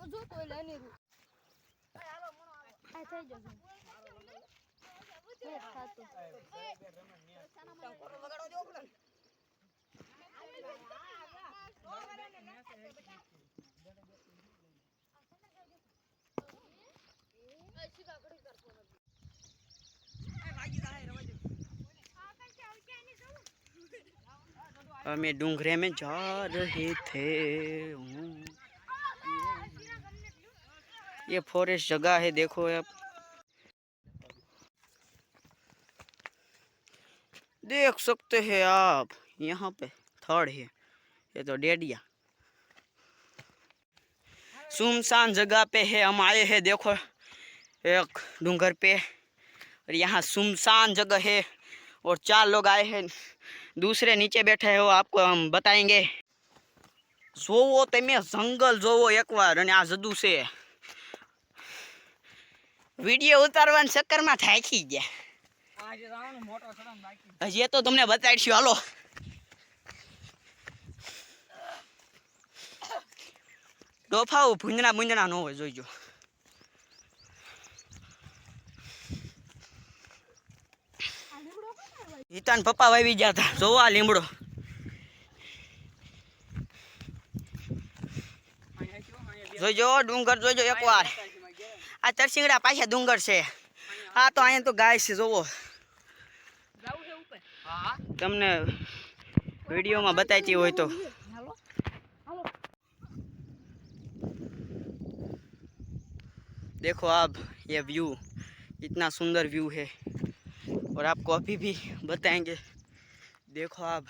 जो तो लेने रू आ થઈ જજો એ ખાતું વગાડો જો બોલ हमें डूंगरे में जा रहे थे। ये फॉरेस्ट जगह है, देखो आप देख सकते हैं आप। यहाँ पे थर्ड है, ये तो डेडिया सुनसान जगह पे है। हम आए हैं, देखो एक डूंगर पे, और यहाँ सुनसान जगह है और 4 लोग आए हैं, दूसरे नीचे बैठे हो। आपको हम बताएंगे। जोवो तमे जंगल जोवो एक बार, आ जदू से वीडियो उतारवाना चक्कर में थाकी गया। हजी तो तमने बताड़ीशुं, हालो। डोफाओ भूंजना भूंजना न होय, जोईजो। हितान पप्पा वावी गया था, जोवा લીમડો। जोईजो डूंगर, जोईजो एक बार। आ तरसिंगड़ा पाछा डूंगर छे। आ तो अहीं तो गाय छे, जोवो। तमने वीडियो में बताती होय तो। देखो आप, ये व्यू इतना सुंदर व्यू है, और आपको अभी भी बताएंगे। देखो आप,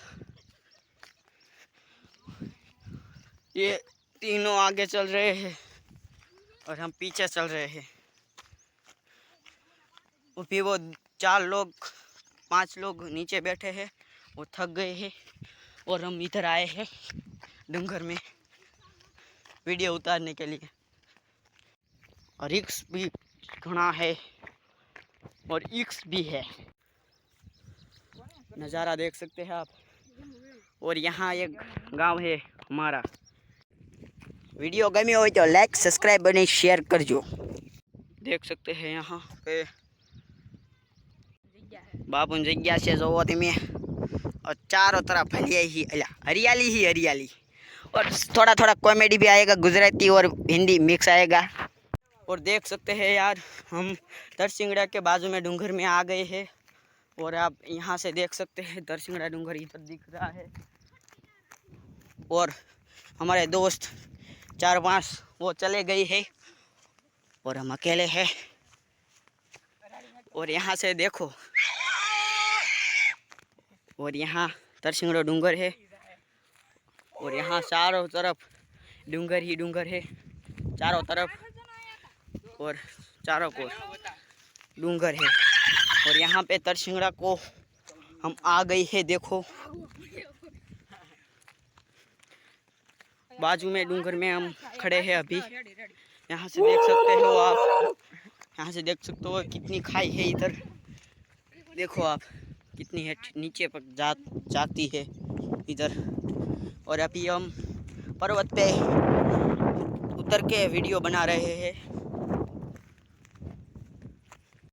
ये तीनों आगे चल रहे हैं और हम पीछे चल रहे हैं। अभी वो 4 लोग 5 लोग नीचे बैठे हैं, वो थक गए हैं, और हम इधर आए हैं डूंगर में वीडियो उतारने के लिए। और रिक्स भी घना है और इक्स भी है। नज़ारा देख सकते हैं आप। और यहाँ एक गांव है हमारा। वीडियो गमी हो तो लाइक सब्सक्राइब और शेयर करजो। देख सकते हैं यहाँ पे बाबू जग्या से जो तमे, और चारों तरफ हरियाली ही हरियाली। और थोड़ा थोड़ा कॉमेडी भी आएगा, गुजराती और हिंदी मिक्स आएगा। और देख सकते हैं यार, हम दरसिंगड़ा के बाजू में डूंगर में आ गए हैं। और आप यहाँ से देख सकते हैं दरसिंगड़ा डूंगर इधर दिख रहा है। और हमारे दोस्त 4-5 वो चले गए हैं और हम अकेले हैं। और यहाँ से देखो, और यहाँ दरसिंगड़ा डूंगर है, और यहाँ चारों तरफ डूंगर ही डूंगर है, चारों तरफ, और चारों को डूंगर है। और यहाँ पे दरसिंगड़ा को हम आ गए हैं, देखो बाजू में डूंगर में हम खड़े हैं अभी। यहाँ से देख सकते हो आप, यहाँ से देख सकते हो कितनी खाई है इधर। देखो आप कितनी है, नीचे पर जाती है इधर। और अभी हम पर्वत पे उतर के वीडियो बना रहे हैं।